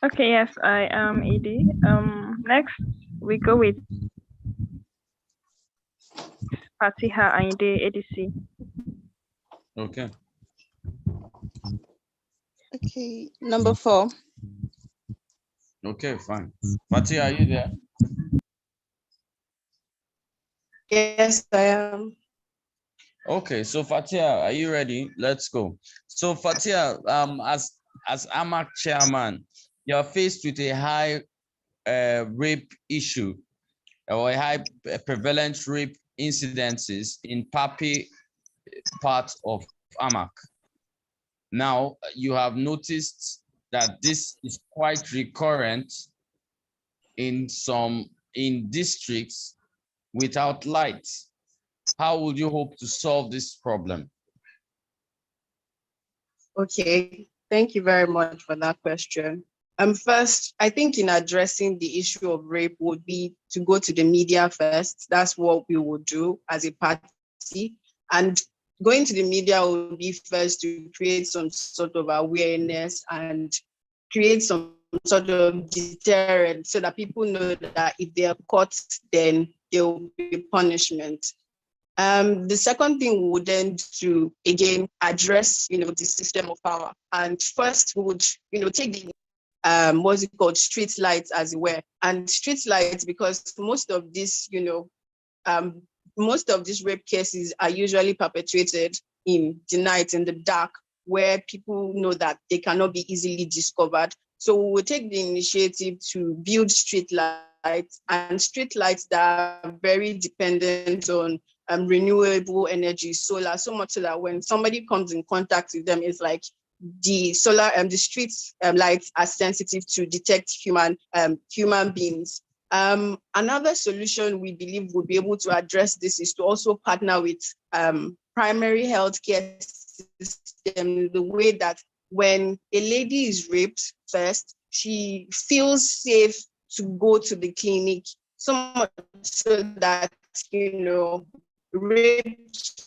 S10: Okay, yes, I am Edie. Next, we go with Fatiha Ainde, ADC.
S1: Okay.
S5: Okay, number 4.
S1: Okay, fine. Fatiha, are you there?
S3: Yes, I am.
S1: Okay, so Fatiha, are you ready? Let's go. So Fatiha, as AMAC chairman, you're faced with a high rape issue or a high prevalent rape incidences in PAPI part of AMAC. Now, you have noticed that this is quite recurrent in districts without light. How would you hope to solve this problem?
S3: Okay, thank you very much for that question. First, I think in addressing the issue of rape would be to go to the media first. That's what we would do as a party. And going to the media will be first to create some sort of awareness and create some sort of deterrent so that people know that if they are caught, then there will be punishment. The second thing we would then to again address, the system of power. And first we would, take the what's it called, street lights as it were. And street lights, because most of these rape cases are usually perpetrated in the night, in the dark, where people know that they cannot be easily discovered. So we will take the initiative to build street lights, and street lights that are very dependent on renewable energy, solar, so much so that when somebody comes in contact with them, it's like the solar and the street lights are sensitive to detect human beings. Another solution we believe would be able to address this is to also partner with primary healthcare system, the way that when a lady is raped first, she feels safe to go to the clinic, so much so that, rape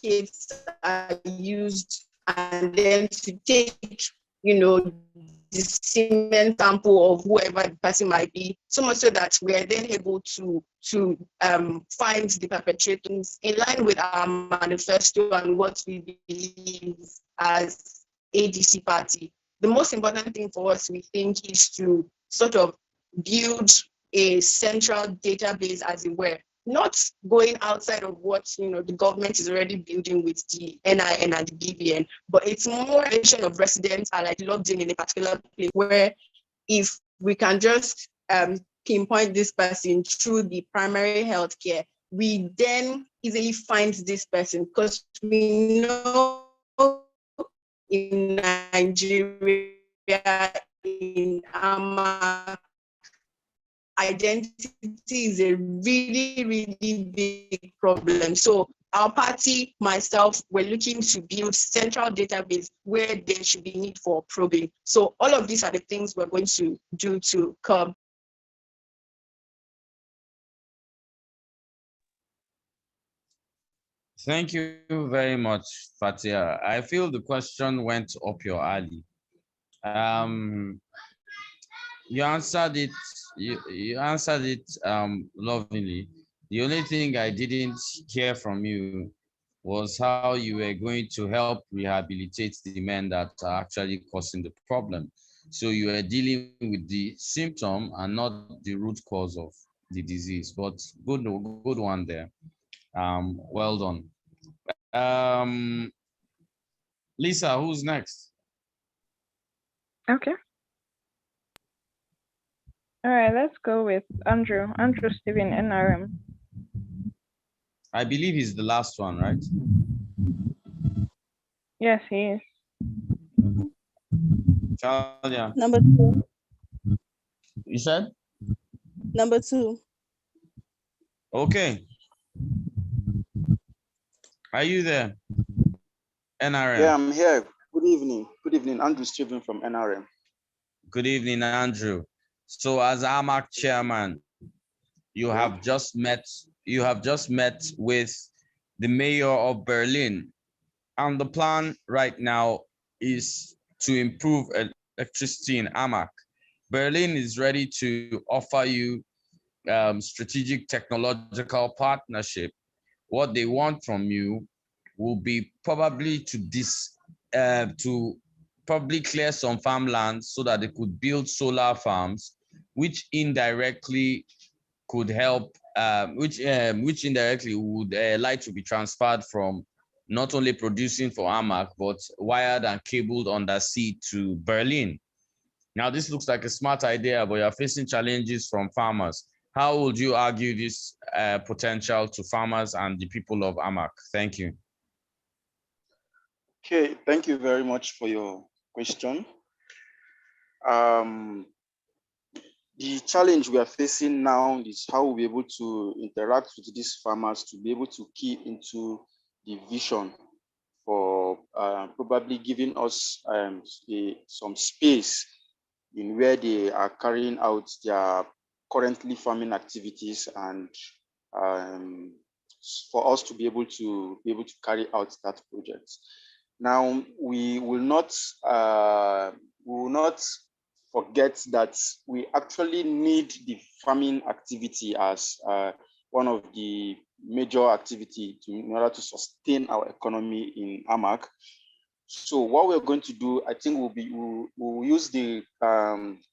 S3: kits are used, and then to take, the semen sample of whoever the person might be, so much so that we are then able to find the perpetrators in line with our manifesto and what we believe as ADC party. The most important thing for us, we think, is to sort of build a central database, as it were, not going outside of what the government is already building with the NIN and the BVN, but it's more mention of residents are like logged in a particular place, where if we can just pinpoint this person through the primary health care, we then easily find this person, because we know in Nigeria, in AMAC, identity is a really, really big problem. So our party, myself, we're looking to build central database where there should be need for probing. So all of these are the things we're going to do to curb.
S1: Thank you very much, Fatia. I feel the question went up your alley. You answered it. You answered it lovingly. The only thing I didn't hear from you was how you were going to help rehabilitate the men that are actually causing the problem. So you are dealing with the symptom and not the root cause of the disease. But good one there. Well done. Lisa, who's next?
S10: Okay. All right, let's go with Andrew. Andrew Stephen, NRM.
S1: I believe he's the last one, right?
S10: Yes, he is.
S1: Charlia.
S5: Number 2.
S1: You said?
S5: Number 2.
S1: Okay. Are you there? NRM.
S8: Yeah, I'm here. Good evening. Good evening. Andrew Stephen from NRM.
S1: Good evening, Andrew. So as AMAC chairman, you have just met with the mayor of Berlin. And the plan right now is to improve electricity in AMAC. Berlin is ready to offer you strategic technological partnership. What they want from you will be probably to probably clear some farmlands so that they could build solar farms, which indirectly could help, which indirectly would like to be transferred from not only producing for AMAC, but wired and cabled undersea to Berlin. Now, this looks like a smart idea, but you're facing challenges from farmers. How would you argue this potential to farmers and the people of AMAC? Thank you.
S8: Okay, thank you very much for your question. The challenge we are facing now is how we'll be able to interact with these farmers to be able to key into the vision for probably giving us some space in where they are carrying out their currently farming activities, and for us to be able to carry out that project. Now, we will not forget that we actually need the farming activity as one of the major activity in order to sustain our economy in AMAC. So what we're going to do, I think, we'll use the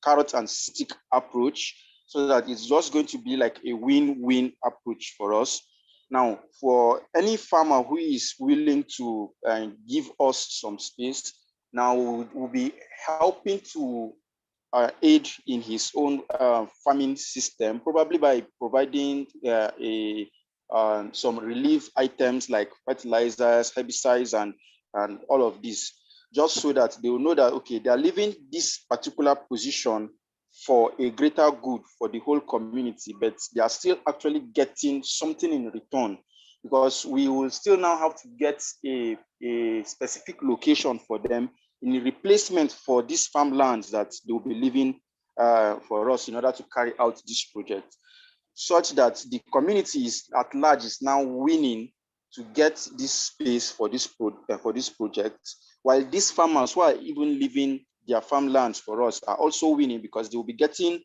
S8: carrot and stick approach, so that it's just going to be like a win-win approach for us. Now, for any farmer who is willing to give us some space, now we'll be helping to aid in his own farming system, probably by providing some relief items like fertilizers, herbicides, and all of this, just so that they will know that, okay, they are leaving this particular position for a greater good for the whole community, but they are still actually getting something in return, because we will still now have to get a specific location for them in replacement for these farmlands that they will be leaving for us in order to carry out this project, such that the community at large is now winning to get this space for this project, while these farmers who are even leaving their farmlands for us are also winning, because they will be getting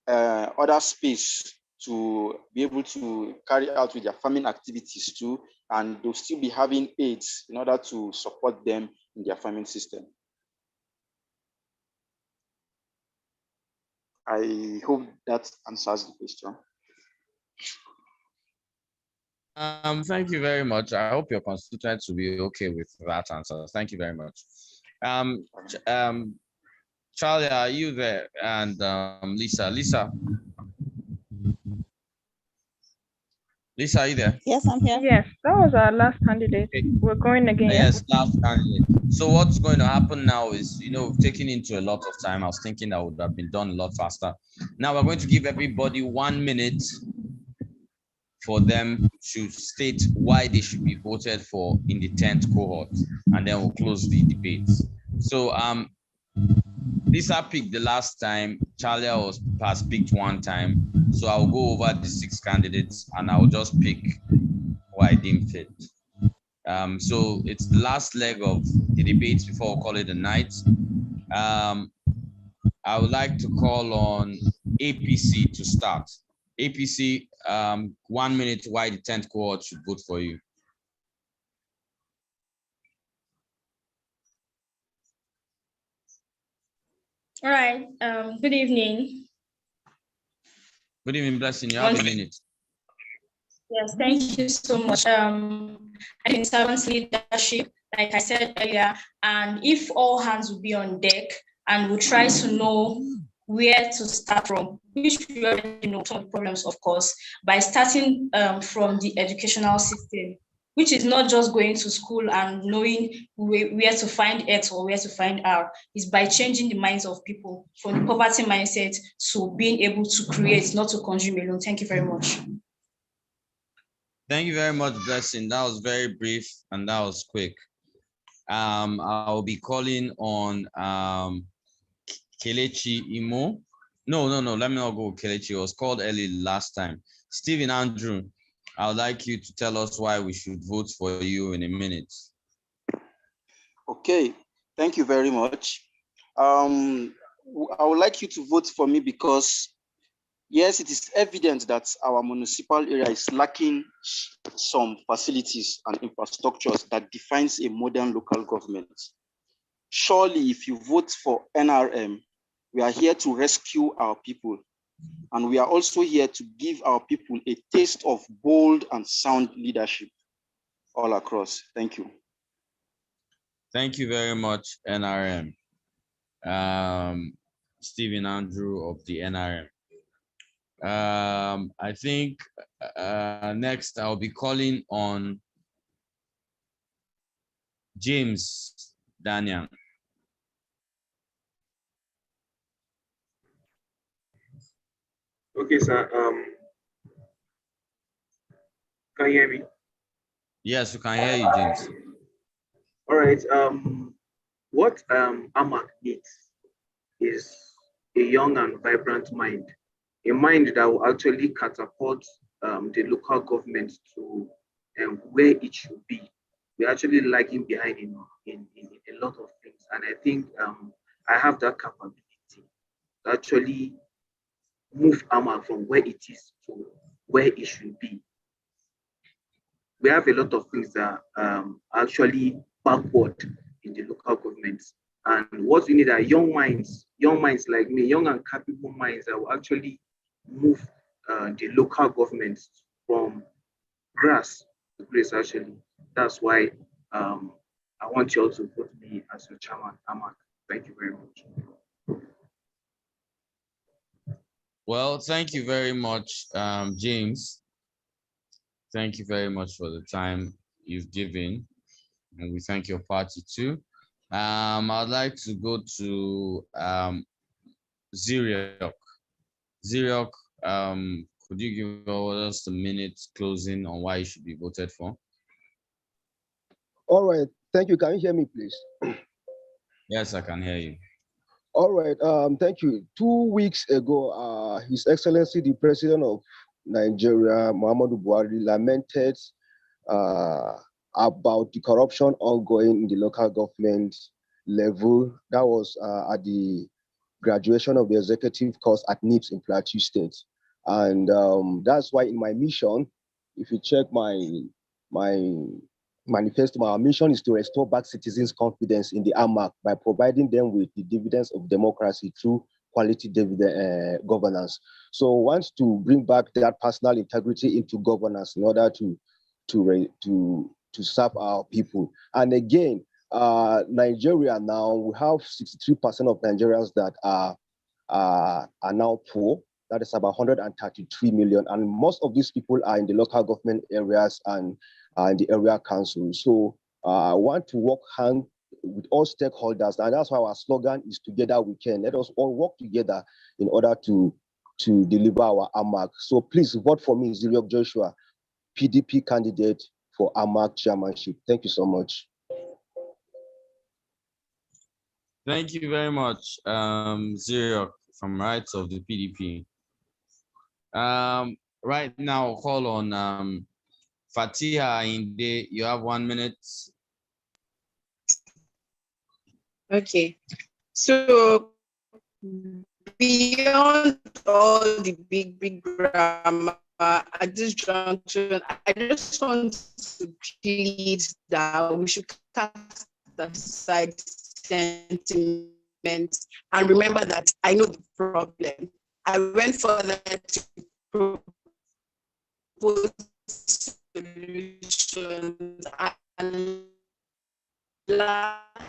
S8: other space to be able to carry out with their farming activities too, and they'll still be having aids in order to support them in their farming system. I hope that answers the question.
S1: Thank you very much. I hope your constituents will be okay with that answer. Thank you very much. Charlie, are you there? And Lisa, are you there?
S5: Yes, I'm here.
S10: Yes, that was our last candidate. Okay. We're going again.
S1: Yes, last candidate. So what's going to happen now is, we've taken into a lot of time. I was thinking that would have been done a lot faster. Now we're going to give everybody 1 minute for them to state why they should be voted for in the 10th cohort, and then we'll close the debate. So Lisa picked the last time, Charlie has picked one time. So I'll go over the 6 candidates and I'll just pick who I deem fit. So it's the last leg of the debates before we call it a night. I would like to call on APC to start. APC, 1 minute why the 10th cohort should vote for you.
S7: All right. Good evening.
S1: Good evening, Blessing. You have a minute.
S7: Yes, thank you so much. I think servants leadership, like I said earlier, and if all hands will be on deck and we'll try to know where to start from, which we already know some problems, of course, by starting from the educational system, which is not just going to school and knowing where to find X or where to find R, is by changing the minds of people from the poverty mindset to being able to create, not to consume alone. Thank you very much.
S1: Thank you very much, Blessing. That was very brief and that was quick. I'll be calling on Kelechi Imo. No, let me not go with Kelechi. It was called early last time. Stephen Andrew, I would like you to tell us why we should vote for you in a minute.
S8: Okay, thank you very much. I would like you to vote for me because yes, it is evident that our municipal area is lacking some facilities and infrastructures that defines a modern local government. Surely, if you vote for NRM, we are here to rescue our people. And we are also here to give our people a taste of bold and sound leadership all across. Thank you.
S1: Thank you very much, NRM. Stephen Andrew of the NRM. I think next I'll be calling on James Daniel.
S4: Okay, sir. Can you hear me?
S1: Yes, we can hear you, James.
S4: All right. What AMAC needs is a young and vibrant mind, a mind that will actually catapult the local government to where it should be. We're actually lagging behind in a lot of things, and I think I have that capability to actually move AMAC from where it is to where it should be. We have a lot of things that are actually backward in the local governments. And what we need are young minds like me, young and capable minds that will actually move the local governments from grass to grace, actually. That's why I want you all to vote me as your chairman, AMAC. Thank you very much.
S1: Well, thank you very much, James. Thank you very much for the time you've given. And we thank your party too. I'd like to go to Ziriok. Ziriok, could you give us a minute closing on why you should be voted for?
S11: All right, thank you. Can you hear me, please?
S1: Yes, I can hear you.
S11: All right, thank you. 2 weeks ago, His Excellency, the President of Nigeria, Muhammadu Buhari, lamented about the corruption ongoing in the local government level. That was at the graduation of the executive course at NIPS in Plateau State. And that's why in my mission, if you check my manifesto, my mission is to restore back citizens' confidence in the AMAC by providing them with the dividends of democracy through quality dividend governance. So I want to bring back that personal integrity into governance in order to serve our people. And again, Nigeria now, we have 63% of Nigerians that are now poor. That is about 133 million. And most of these people are in the local government areas and in the area council. So I want to work hand with all stakeholders. And that's why our slogan is Together We Can. Let us all work together in order to deliver our AMAC. So please vote for me, Ziriok Joshua, PDP candidate for AMAC chairmanship. Thank you so much.
S1: Thank you very much, Ziriok from Rights of the PDP. Right now, I'll call on Fatiha Inde. You have 1 minute.
S3: Okay, so beyond all the big grammar at this junction, I just want to plead that we should cast aside sentiment and remember that I know the problem. I went further to propose solutions, and lastly,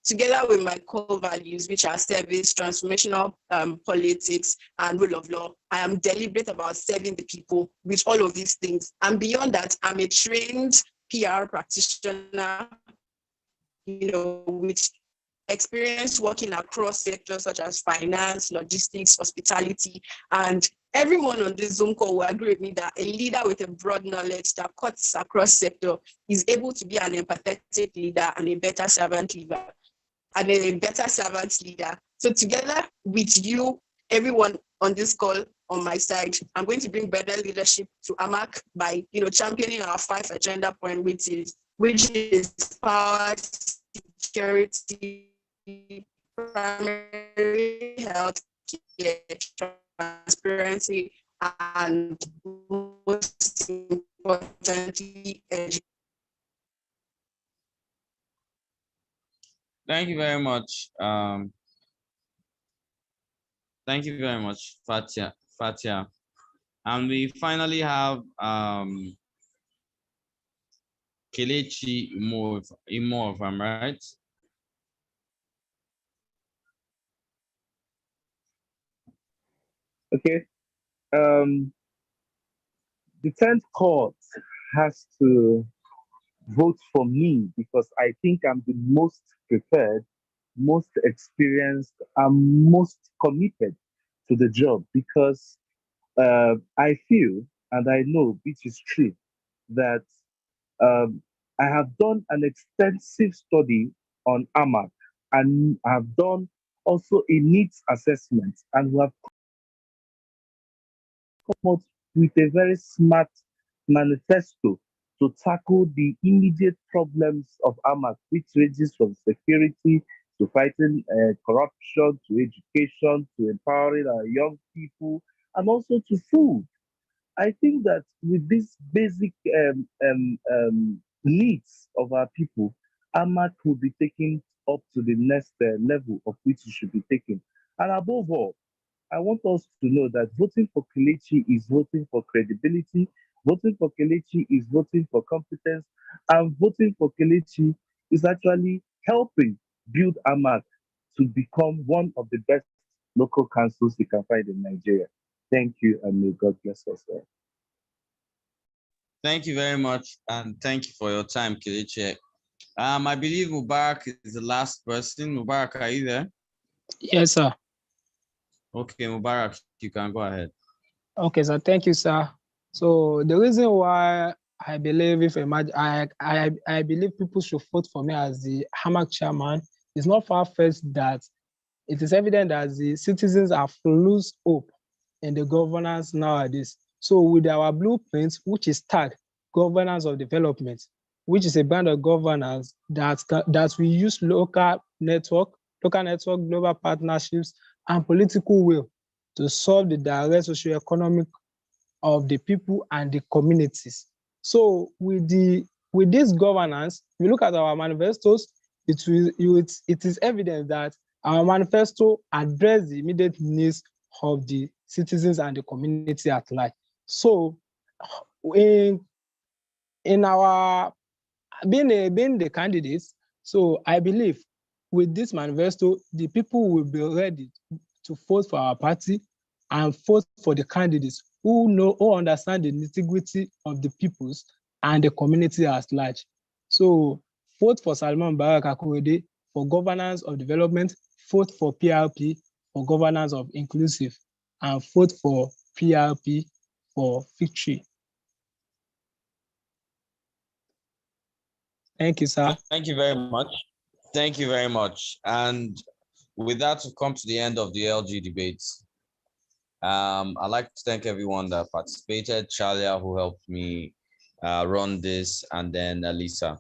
S3: together with my core values, which are service, transformational politics, and rule of law, I am deliberate about serving the people with all of these things. And beyond that, I'm a trained PR practitioner, with experience working across sectors such as finance, logistics, hospitality, and everyone on this Zoom call will agree with me that a leader with a broad knowledge that cuts across sector is able to be an empathetic leader and a better servant leader. So together with you, everyone on this call on my side, I'm going to bring better leadership to AMAC by championing our 5 agenda point, which is power, security, primary health care, transparency, and most importantly, education.
S1: Thank you very much. Thank you very much, Fatia. And we finally have Kelechi Imo, if I'm right.
S6: Okay. The 10th court has to vote for me because I think I'm the most prepared, most experienced, and most committed to the job because I feel and I know, which is true, that I have done an extensive study on AMAC and have done also a needs assessment, and we have come out with a very smart manifesto to tackle the immediate problems of AMAC, which ranges from security to fighting corruption, to education, to empowering our young people, and also to food. I think that with these basic needs of our people, AMAC will be taken up to the next level of which it should be taken. And above all, I want us to know that voting for Kelechi is voting for credibility, voting for Kelechi is voting for competence, and voting for Kelechi is actually helping build AMAC to become one of the best local councils you can find in Nigeria. Thank you, and may God bless us all.
S1: Thank you very much, and thank you for your time, Kelechi. I believe Mubarak is the last person. Mubarak, are you there?
S9: Yes, sir.
S1: Okay, Mubarak, you can go ahead.
S9: Okay, sir. Thank you, sir. So the reason why I believe I believe people should vote for me as the AMAC chairman is not far-fetched that it is evident that the citizens have lost hope in the governance nowadays. So with our blueprint, which is tagged governance of development, which is a brand of governance that we use local network, global partnerships, and political will to solve the direct socioeconomic of the people and the communities. So with this governance, we look at our manifestos, it is evident that our manifesto addresses the immediate needs of the citizens and the community at large. So in our being the candidates, so I believe with this manifesto, the people will be ready to vote for our party and vote for the candidates who understand the nitty-gritty of the peoples and the community at large. So vote for Salman Barak Akorede for governance of development, vote for PRP for governance of inclusive, and vote for PRP for victory. Thank you, sir.
S1: Thank you very much. Thank you very much. And with that, we've come to the end of the LG debates. I'd like to thank everyone that participated, Chalia, who helped me run this, and then Lisa.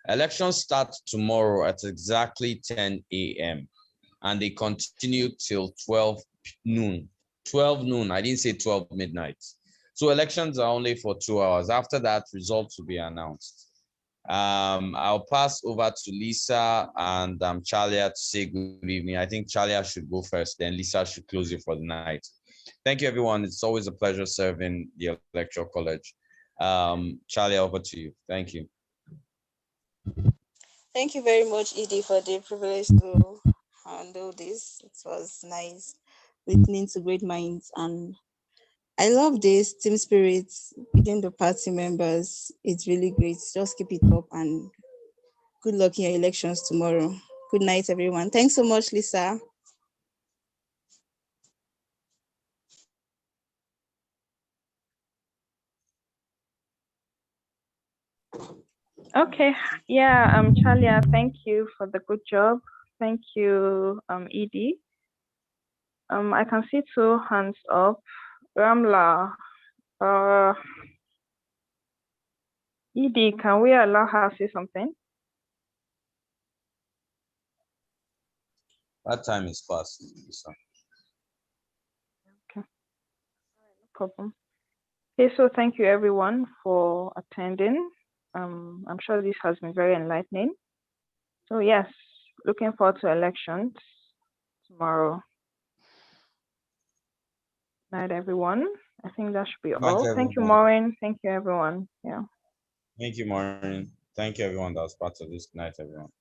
S1: Elections start tomorrow at exactly 10 a.m. and they continue till 12 noon. 12 noon, I didn't say 12 midnight. So elections are only for 2 hours. After that, results will be announced. I'll pass over to Lisa and Chalia to say good evening. I think Chalia should go first, then Lisa should close it for the night. Thank you, everyone. It's always a pleasure serving the Electoral College. Chalia, over to you. Thank you.
S5: Thank you very much, Edie, for the privilege to handle this. It was nice listening to great minds, and I love this team spirit within the party members. It's really great. Just keep it up, and good luck in your elections tomorrow. Good night, everyone. Thanks so much, Lisa.
S10: Okay, yeah, Chalia, thank you for the good job. Thank you, Edie. I can see 2 hands up. Ramla, Edie, can we allow her to say something?
S1: That time is past, Lisa.
S10: Okay, no problem. Okay, so thank you everyone for attending. I'm sure this has been very enlightening. So yes, looking forward to elections tomorrow. Night, everyone. I think that should be all. Thank you, Maureen. Thank you, everyone. Yeah.
S1: Thank you, Maureen. Thank you, everyone that was part of this. Good night, everyone.